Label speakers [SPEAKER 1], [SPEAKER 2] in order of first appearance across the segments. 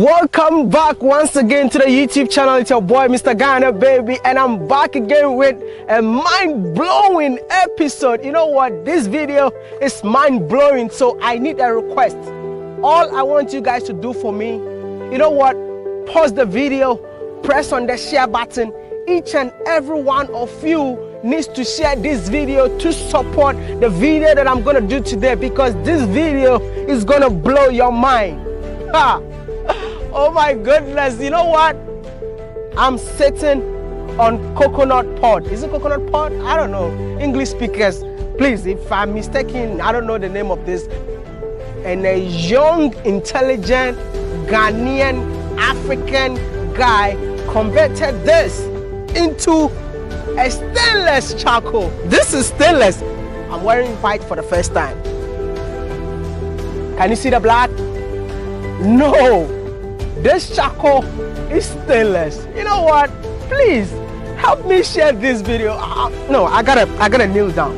[SPEAKER 1] Welcome back once again to the YouTube channel. It's your boy Mr. Ghana Baby, and I'm back again with a mind-blowing episode. You know what? This video is mind-blowing, so I need a request. All I want you guys to do for me, you know what? Pause the video, press on the share button. Each and every one of you needs to share this video to support the video that I'm gonna do today, because this video is gonna blow your mind. Ha! Oh my goodness, you know what? I'm sitting on coconut pod. Is it coconut pod? I don't know. English speakers, please, if I'm mistaken, I don't know the name of this. And a young, intelligent, Ghanaian, African guy converted this into a stainless charcoal. This is stainless. I'm wearing white for the first time. Can you see the black? No. This charcoal is stainless. You know what? Please help me share this video. No, I gotta kneel down.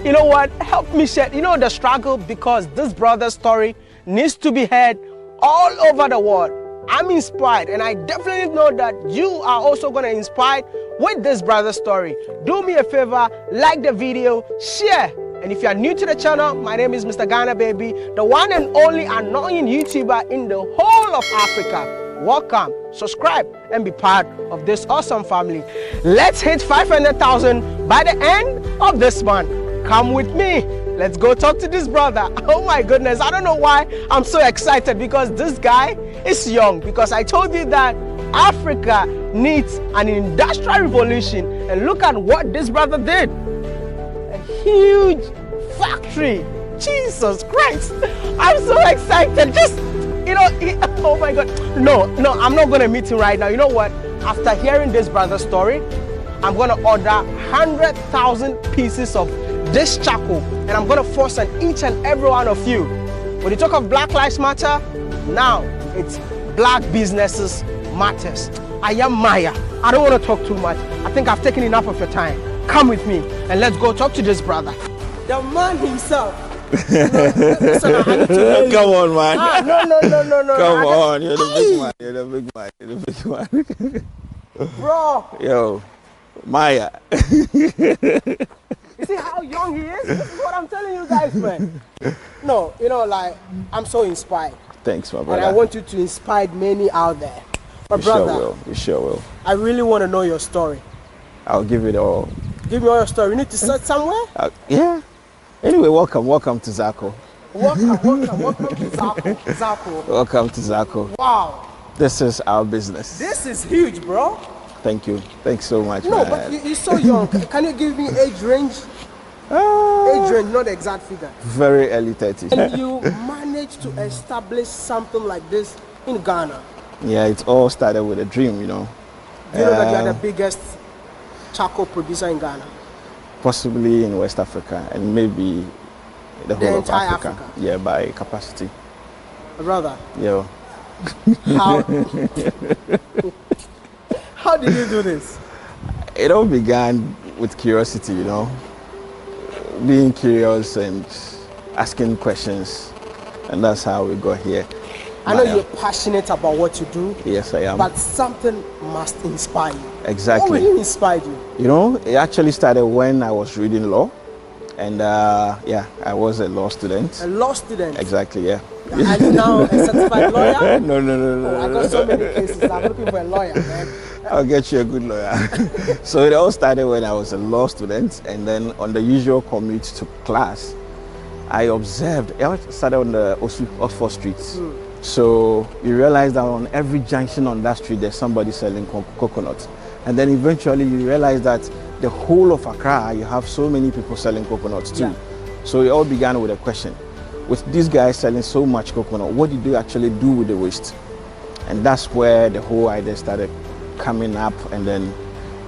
[SPEAKER 1] You know what? Help me share. You know the struggle, because this brother's story needs to be heard all over the world. I'm inspired, and I definitely know that you are also gonna be inspired with this brother's story. Do me a favor, like the video, share. And if you are new to the channel, my name is Mr. Ghana Baby, the one and only annoying YouTuber in the whole of Africa. Welcome, subscribe, and be part of this awesome family. Let's hit 500,000 by the end of this month. Come with me. Let's go talk to this brother. Oh my goodness, I don't know why I'm so excited, because this guy is young. Because I told you that Africa needs an industrial revolution, and look at what this brother did. Huge factory. Jesus Christ, I'm so excited. Just, you know, oh my God. No, I'm not gonna meet him right now. You know what? After hearing this brother's story, I'm gonna order 100,000 pieces of this charcoal, and I'm gonna force on each and every one of you. When you talk of Black Lives Matter, now it's Black Businesses Matters. I am Maya. I don't want to talk too much. I think I've taken enough of your time. Come with me and let's go talk to this brother. The man himself. Listen,
[SPEAKER 2] come on, man.
[SPEAKER 1] No.
[SPEAKER 2] Come on, you're the big man. You're the big man.
[SPEAKER 1] Bro.
[SPEAKER 2] Yo, Maya.
[SPEAKER 1] You see how young he is? This is what I'm telling you guys, man. No, you know, like, I'm so inspired.
[SPEAKER 2] Thanks, my brother.
[SPEAKER 1] And I want you to inspire many out there. But brother,
[SPEAKER 2] you sure will.
[SPEAKER 1] I really want to know your story.
[SPEAKER 2] I'll give it all.
[SPEAKER 1] Give me all your story. You need to start somewhere?
[SPEAKER 2] Yeah. Anyway, welcome to Zako.
[SPEAKER 1] Welcome to Zako.
[SPEAKER 2] Welcome to Zako.
[SPEAKER 1] Wow.
[SPEAKER 2] This is our business.
[SPEAKER 1] This is huge, bro.
[SPEAKER 2] Thank you. Thanks so much,
[SPEAKER 1] No,
[SPEAKER 2] man.
[SPEAKER 1] but you're so young. Can you give me age range? Age range, not the exact figure.
[SPEAKER 2] Very early 30s.
[SPEAKER 1] And you managed to establish something like this in Ghana.
[SPEAKER 2] Yeah, it all started with a dream, you know.
[SPEAKER 1] Do you know that you are the biggest charcoal producer in Ghana?
[SPEAKER 2] Possibly in West Africa, and maybe the whole of Africa. Yeah, by capacity.
[SPEAKER 1] Brother.
[SPEAKER 2] Yo.
[SPEAKER 1] How did you do this?
[SPEAKER 2] It all began with curiosity, you know. Being curious and asking questions, and that's how we got here.
[SPEAKER 1] I know you're passionate about what you do.
[SPEAKER 2] Yes, I am.
[SPEAKER 1] But something must inspire you.
[SPEAKER 2] Exactly.
[SPEAKER 1] What really inspired you?
[SPEAKER 2] You know, it actually started when I was reading law. And yeah, I was a law student.
[SPEAKER 1] A law student?
[SPEAKER 2] Exactly, yeah.
[SPEAKER 1] Are you now a certified lawyer?
[SPEAKER 2] No.
[SPEAKER 1] I got so many cases. I'm looking for a lawyer, man.
[SPEAKER 2] I'll get you a good lawyer. So it all started when I was a law student, and then on the usual commute to class, I observed, I started on the Oxford Street. So you realize that on every junction on that street, there's somebody selling coconuts. And then eventually you realize that the whole of Accra, you have so many people selling coconuts too. Yeah. So it all began with a question. With these guys selling so much coconut, what did they actually do with the waste? And that's where the whole idea started coming up. And then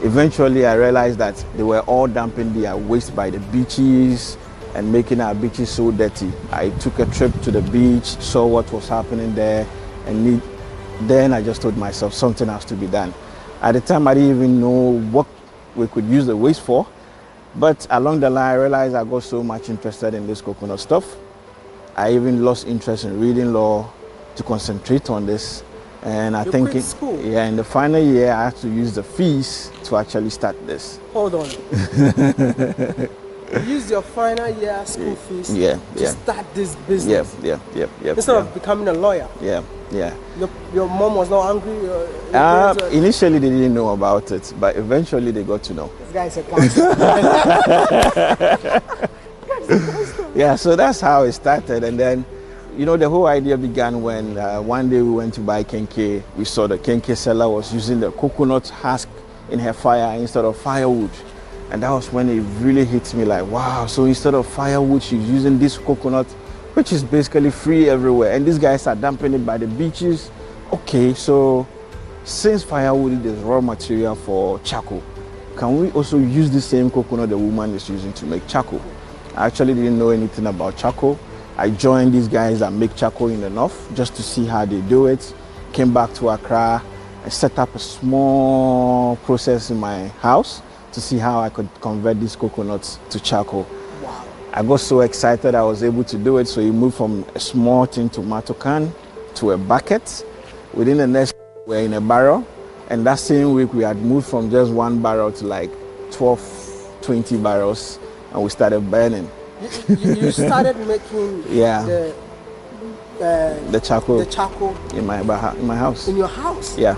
[SPEAKER 2] eventually I realized that they were all dumping their waste by the beaches and making our beaches so dirty. I took a trip to the beach, saw what was happening there, and then I just told myself something has to be done. At the time, I didn't even know what we could use the waste for, but along the line, I realized I got so much interested in this coconut stuff. I even lost interest in reading law to concentrate on this. And I think, yeah, in the final year, I had to use the fees to actually start this.
[SPEAKER 1] Hold on. Use your final year school fees to start this business.
[SPEAKER 2] Yeah.
[SPEAKER 1] Instead of becoming a lawyer.
[SPEAKER 2] Yeah.
[SPEAKER 1] Your mom was not angry?
[SPEAKER 2] Initially, they didn't know about it, but eventually they got to know.
[SPEAKER 1] This guy is a gangster.
[SPEAKER 2] Yeah, so that's how it started. And then, you know, the whole idea began when one day we went to buy kenkey. We saw the kenkey seller was using the coconut husk in her fire instead of firewood. And that was when it really hit me like, wow, so instead of firewood, she's using this coconut, which is basically free everywhere. And these guys are dumping it by the beaches. Okay, so since firewood is raw material for charcoal, can we also use the same coconut the woman is using to make charcoal? I actually didn't know anything about charcoal. I joined these guys that make charcoal in the north just to see how they do it. Came back to Accra and set up a small process in my house to see how I could convert these coconuts to charcoal.
[SPEAKER 1] Wow.
[SPEAKER 2] I got so excited I was able to do it. So you move from a small tin tomato can to a bucket. Within the next week, we're in a barrel. And that same week, we had moved from just one barrel to like 12, 20 barrels. And we started burning.
[SPEAKER 1] You started making
[SPEAKER 2] the charcoal in my house.
[SPEAKER 1] In your house?
[SPEAKER 2] Yeah.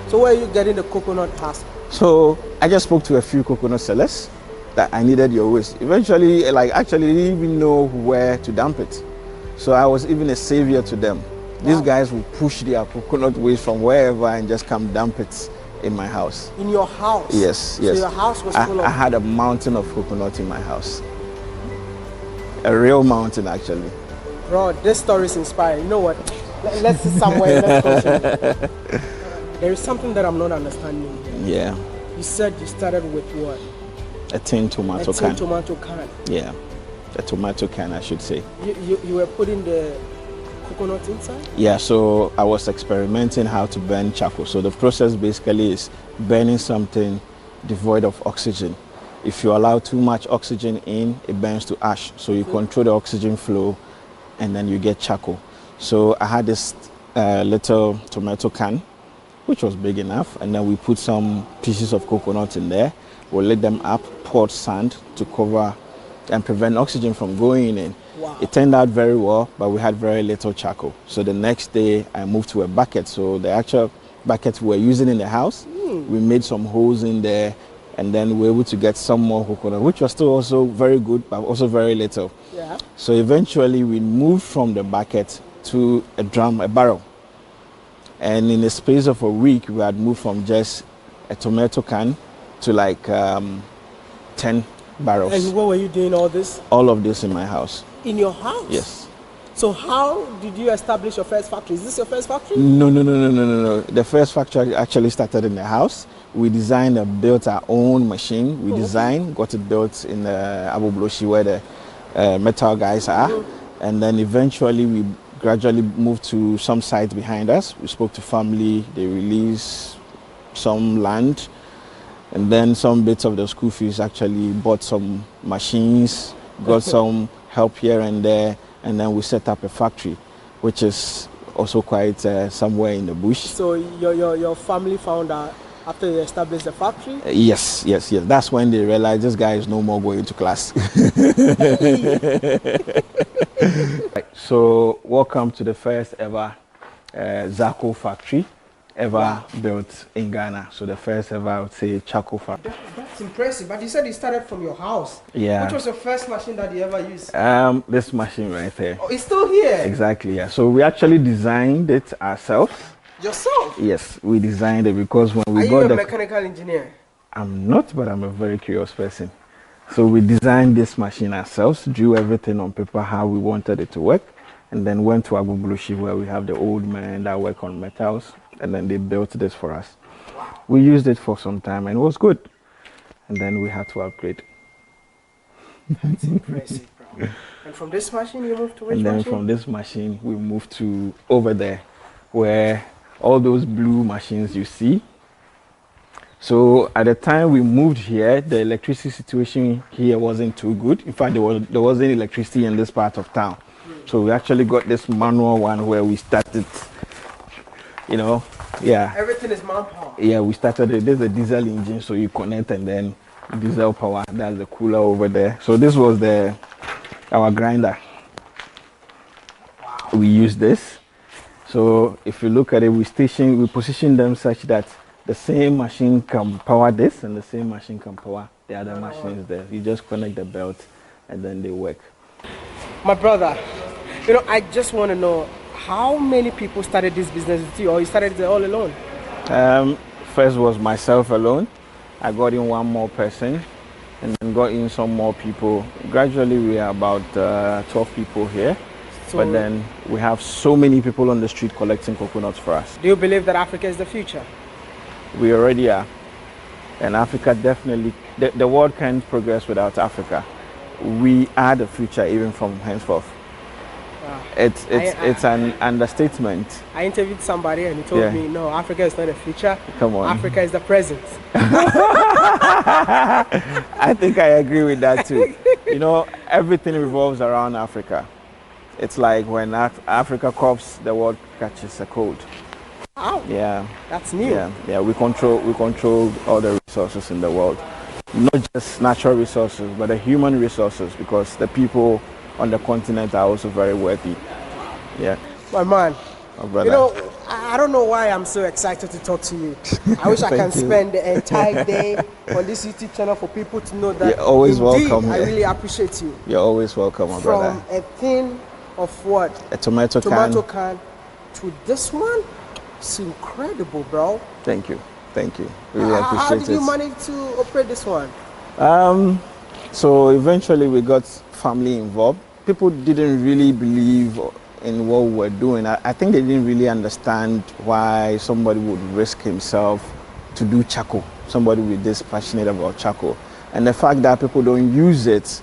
[SPEAKER 1] So where are you getting the coconut husk?
[SPEAKER 2] So I just spoke to a few coconut sellers that I needed your waste. Eventually, actually didn't even know where to dump it. So I was even a savior to them. Wow. These guys would push their coconut waste from wherever and just come dump it in my house.
[SPEAKER 1] In your house?
[SPEAKER 2] Yes.
[SPEAKER 1] So your house was full of...
[SPEAKER 2] I had a mountain of coconut in my house. A real mountain, actually.
[SPEAKER 1] Bro, this story is inspiring. You know what? Let's see somewhere. Let's continue. There is something that I'm not understanding.
[SPEAKER 2] Yeah.
[SPEAKER 1] You said you started with what?
[SPEAKER 2] A tin tomato can.
[SPEAKER 1] A tin tomato can.
[SPEAKER 2] Yeah. A tomato can, I should say.
[SPEAKER 1] You were putting the coconut inside?
[SPEAKER 2] Yeah, so I was experimenting how to burn charcoal. So the process basically is burning something devoid of oxygen. If you allow too much oxygen in, it burns to ash. So you control the oxygen flow and then you get charcoal. So I had this little tomato can, which was big enough, and then we put some pieces of coconut in there. We'll lit them up, poured sand to cover and prevent oxygen from going in.
[SPEAKER 1] Wow.
[SPEAKER 2] It turned out very well, but we had very little charcoal. So the next day I moved to a bucket. So the actual bucket we were using in the house, we made some holes in there, and then we were able to get some more coconut, which was still also very good, but also very little.
[SPEAKER 1] Yeah.
[SPEAKER 2] So eventually we moved from the bucket to a barrel. And in the space of a week, we had moved from just a tomato can to like 10 barrels.
[SPEAKER 1] And where were you doing all this?
[SPEAKER 2] All of this in my house.
[SPEAKER 1] In your house?
[SPEAKER 2] Yes.
[SPEAKER 1] So how did you establish your first factory? Is this your first factory?
[SPEAKER 2] No. The first factory actually started in the house. We designed and built our own machine. We got it built in Abu Bloshi where the metal guys are. And then eventually we gradually moved to some sites behind us. We spoke to family, they released some land, and then some bits of the school fees actually bought some machines, got some help here and there, and then we set up a factory, which is also quite somewhere in the bush.
[SPEAKER 1] So your family found out after you established the factory?
[SPEAKER 2] Yes. That's when they realized this guy is no more going to class. So welcome to the first ever Zako factory ever built in Ghana. So the first ever, I would say, charcoal factory.
[SPEAKER 1] That's impressive. But you said you started from your house.
[SPEAKER 2] Yeah.
[SPEAKER 1] Which was your first machine that you ever used?
[SPEAKER 2] This machine right there.
[SPEAKER 1] Oh, it's still here?
[SPEAKER 2] Exactly, yeah. So we actually designed it ourselves.
[SPEAKER 1] Yourself?
[SPEAKER 2] Yes, we designed it because when we
[SPEAKER 1] got the... Are you a mechanical engineer?
[SPEAKER 2] I'm not, but I'm a very curious person. So we designed this machine ourselves, drew everything on paper how we wanted it to work, and then went to Abu Bloshi where we have the old men that work on metals, and then they built this for us.
[SPEAKER 1] Wow.
[SPEAKER 2] We used it for some time and it was good. And then we had to upgrade.
[SPEAKER 1] That's impressive, bro. And from this machine you moved to which
[SPEAKER 2] machine? And then from this machine we moved to over there where all those blue machines you see. So at the time we moved here, the electricity situation here wasn't too good. In fact, there wasn't electricity in this part of town. So we actually got this manual one where we started, yeah.
[SPEAKER 1] Everything is manpower.
[SPEAKER 2] Yeah, we started it. There's a diesel engine, so you connect and then diesel power. That's the cooler over there. So this was our grinder. Wow. We use this. So if you look at it, we position them such that the same machine can power this and the same machine can power the other machines there. You just connect the belt and then they work.
[SPEAKER 1] My brother, I just want to know how many people started this business with you, or you started it all alone?
[SPEAKER 2] First was myself alone. I got in one more person and then got in some more people. Gradually we are about 12 people here. But then we have so many people on the street collecting coconuts for us.
[SPEAKER 1] Do you believe that Africa is the future?
[SPEAKER 2] We already are. And Africa definitely, the world can't progress without Africa. We are the future even from henceforth. Wow. It's an understatement.
[SPEAKER 1] I interviewed somebody and he told me, no, Africa is not the future.
[SPEAKER 2] Come on.
[SPEAKER 1] Africa is the present.
[SPEAKER 2] I think I agree with that too. Everything revolves around Africa. It's like when Africa coughs, the world catches a cold.
[SPEAKER 1] Wow.
[SPEAKER 2] Yeah.
[SPEAKER 1] That's new.
[SPEAKER 2] Yeah. We control all the resources in the world. Not just natural resources, but the human resources, because the people on the continent are also very worthy. Yeah.
[SPEAKER 1] My man.
[SPEAKER 2] My brother.
[SPEAKER 1] I don't know why I'm so excited to talk to you. I wish I can spend the entire day on this YouTube channel for people to know that.
[SPEAKER 2] You're always welcome.
[SPEAKER 1] I really appreciate you.
[SPEAKER 2] You're always welcome, my brother.
[SPEAKER 1] From a tin of what?
[SPEAKER 2] A tomato
[SPEAKER 1] can to this one. It's incredible, bro.
[SPEAKER 2] Thank you. Really appreciate it.
[SPEAKER 1] How did you manage to operate this one?
[SPEAKER 2] So eventually we got family involved. People didn't really believe in what we were doing. I think they didn't really understand why somebody would risk himself to do charcoal. Somebody with this passionate about charcoal. And the fact that people don't use it,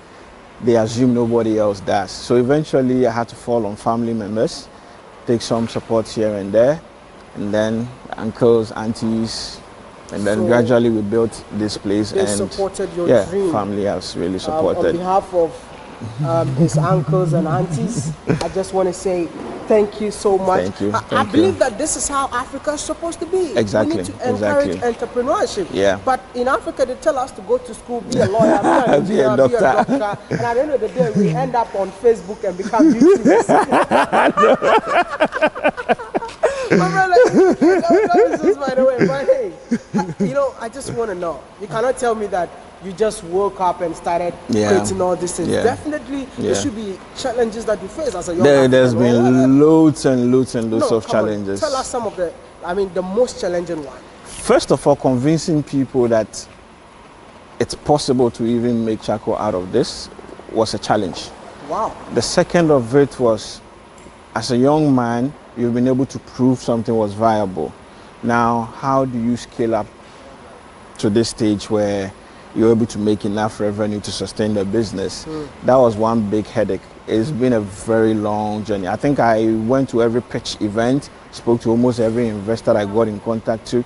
[SPEAKER 2] they assume nobody else does. So eventually I had to fall on family members, take some support here and there, and then uncles, aunties, and then gradually we built this place.
[SPEAKER 1] They supported your dream.
[SPEAKER 2] Family has really supported.
[SPEAKER 1] On behalf of his uncles and aunties, I just want to say thank you so much.
[SPEAKER 2] Thank you.
[SPEAKER 1] I believe that this is how Africa is supposed to be.
[SPEAKER 2] Exactly.
[SPEAKER 1] We need to encourage entrepreneurship.
[SPEAKER 2] Yeah.
[SPEAKER 1] But in Africa, they tell us to go to school, be a lawyer, be a doctor. And at the end of the day, we end up on Facebook and become YouTubers. My brother, by the way, but hey, I just want to know. You cannot tell me that you just woke up and started creating all these things. Definitely, there should be challenges that you face as a young man.
[SPEAKER 2] There's been loads and loads of challenges.
[SPEAKER 1] Tell us some of the most challenging one.
[SPEAKER 2] First of all, convincing people that it's possible to even make charcoal out of this was a challenge.
[SPEAKER 1] Wow.
[SPEAKER 2] The second of it was, as a young man, you've been able to prove something was viable. Now, how do you scale up to this stage where you're able to make enough revenue to sustain the business? That was one big headache. It's been a very long journey. I think I went to every pitch event, spoke to almost every investor I got in contact to,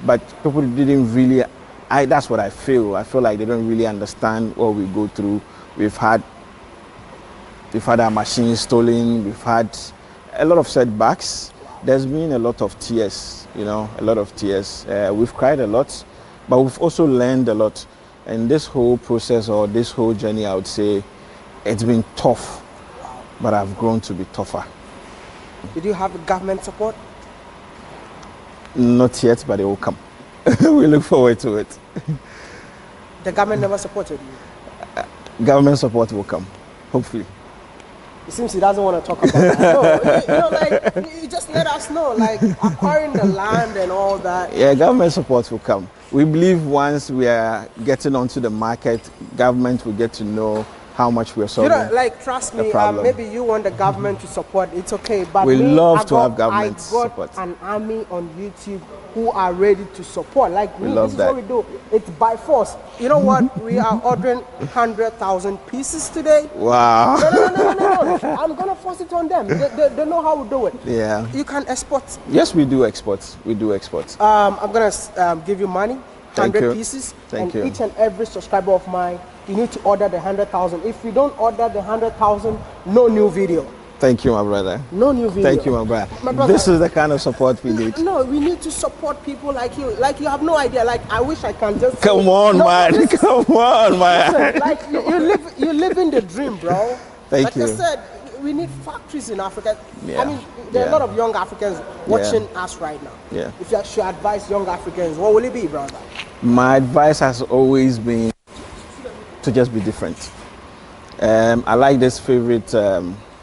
[SPEAKER 2] but people didn't really, that's what I feel. I feel like they don't really understand what we go through. We've had our machines stolen, we've had a lot of setbacks. There's been a lot of tears, a lot of tears. We've cried a lot, but we've also learned a lot. And this whole process or this whole journey, I would say, it's been tough, but I've grown to be tougher.
[SPEAKER 1] Did you have government support?
[SPEAKER 2] Not yet, but it will come. We look forward to it.
[SPEAKER 1] The government never supported you?
[SPEAKER 2] Government support will come, hopefully.
[SPEAKER 1] It seems he doesn't want to talk about that. No, you just let us know, acquiring the land and all that.
[SPEAKER 2] Yeah, government support will come. We believe once we are getting onto the market, government will get to know how much we're solving.
[SPEAKER 1] Trust me, maybe you want the government to support, it's okay. But
[SPEAKER 2] we love to have government support.
[SPEAKER 1] I got an army on YouTube who are ready to support.
[SPEAKER 2] We love
[SPEAKER 1] this
[SPEAKER 2] that.
[SPEAKER 1] is what we do. It's by force. You know what? We are ordering 100,000 pieces today.
[SPEAKER 2] Wow.
[SPEAKER 1] No. I'm going to force it on them. They know how we do it.
[SPEAKER 2] Yeah.
[SPEAKER 1] You can export.
[SPEAKER 2] Yes, we do exports. We do exports.
[SPEAKER 1] I'm going to give you money, 100 pieces.
[SPEAKER 2] Thank you.
[SPEAKER 1] Each and every subscriber of mine, you need to order the 100,000. If you don't order the 100,000, no new video.
[SPEAKER 2] Thank you, my brother.
[SPEAKER 1] No new video.
[SPEAKER 2] Thank you, my brother.
[SPEAKER 1] My brother.
[SPEAKER 2] This is the kind of support we need.
[SPEAKER 1] No, we need to support people like you. Like, you have no idea. Like, I wish I can just
[SPEAKER 2] Come on, man. Come on, man.
[SPEAKER 1] Listen, like, you live in the dream, bro.
[SPEAKER 2] Thank you.
[SPEAKER 1] Like I said, we need factories in Africa.
[SPEAKER 2] Yeah.
[SPEAKER 1] I mean, there are a lot of young Africans watching us right now.
[SPEAKER 2] Yeah.
[SPEAKER 1] If you should advise young Africans, what will it be, brother?
[SPEAKER 2] My advice has always been to just be different. I like this favorite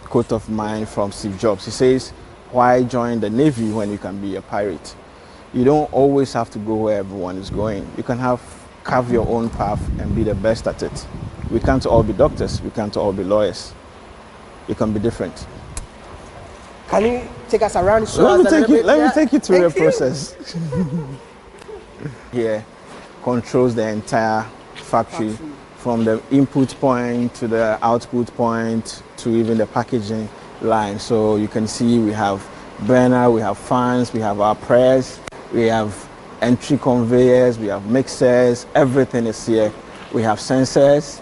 [SPEAKER 2] quote of mine from Steve Jobs. He says, why join the Navy when you can be a pirate? You don't always have to go where everyone is going. You can carve your own path and be the best at it. We can't all be doctors. We can't all be lawyers. You can be different.
[SPEAKER 1] Can you take us around?
[SPEAKER 2] Let me take you through the process. Here controls the entire factory, from the input point to the output point to even the packaging line. So you can see we have burner, we have fans, we have our press, we have entry conveyors, we have mixers, everything is here. We have sensors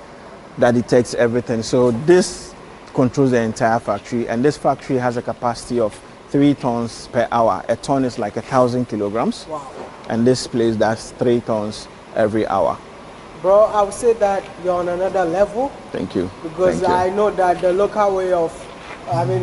[SPEAKER 2] that detects everything. So this controls the entire factory, and this factory has a capacity of 3 tons per hour. A ton is like 1,000 kilograms.
[SPEAKER 1] Wow. And
[SPEAKER 2] this place does 3 tons every hour.
[SPEAKER 1] Bro, I would say that you're on another level.
[SPEAKER 2] Thank you.
[SPEAKER 1] Because I know that the local way of,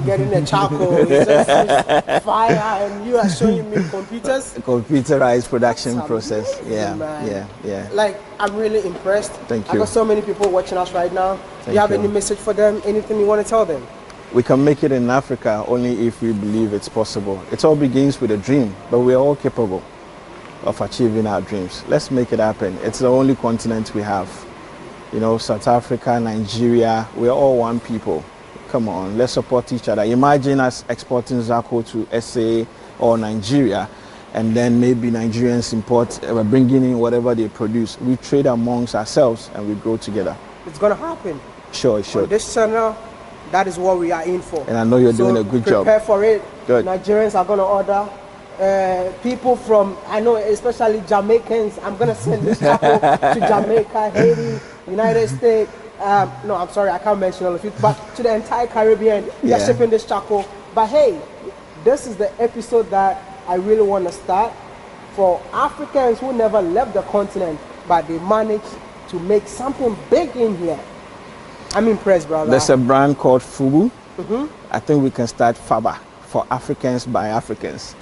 [SPEAKER 1] getting a charcoal is just fire, and you are showing me computers.
[SPEAKER 2] Computerized production process. Yeah.
[SPEAKER 1] Like, I'm really impressed.
[SPEAKER 2] Thank you.
[SPEAKER 1] I got so many people watching us right now. Do you have any message for them? Anything you want to tell them?
[SPEAKER 2] We can make it in Africa only if we believe it's possible. It all begins with a dream, but we are all capable of achieving our dreams. Let's make it happen. It's the only continent we have. You know, South Africa, Nigeria, we're all one people. Come on, let's support each other. Imagine us exporting Zako to SA or Nigeria, and then maybe Nigerians bringing in whatever they produce. We trade amongst ourselves and we grow together.
[SPEAKER 1] It's gonna happen.
[SPEAKER 2] Sure, sure.
[SPEAKER 1] On this channel, that is what we are in for.
[SPEAKER 2] And I know you're doing a good job.
[SPEAKER 1] Prepare for it.
[SPEAKER 2] Good.
[SPEAKER 1] Nigerians are gonna order. People from, I know especially Jamaicans, I'm gonna send this taco to Jamaica, Haiti, United States. No, I'm sorry, I can't mention all of it, but to the entire Caribbean, we are shipping this taco. But hey, this is the episode that I really want to start for Africans who never left the continent, but they managed to make something big in here. I'm impressed, brother.
[SPEAKER 2] There's a brand called Fubu. I think we can start Faba, for Africans by Africans.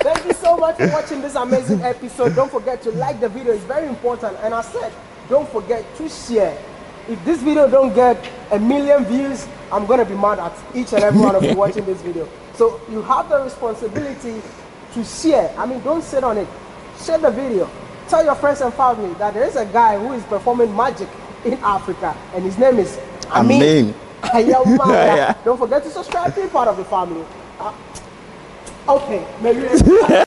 [SPEAKER 1] Thank you so much for watching this amazing episode. Don't forget to like the video, it's very important. And I said, don't forget to share. If this video don't get 1 million views, I'm gonna be mad at each and every one of you watching this video. So you have the responsibility to share. Don't sit on it. Share the video. Tell your friends and family that there is a guy who is performing magic in Africa, and his name is Amin. Don't forget to subscribe, be part of the family. Okay, maybe.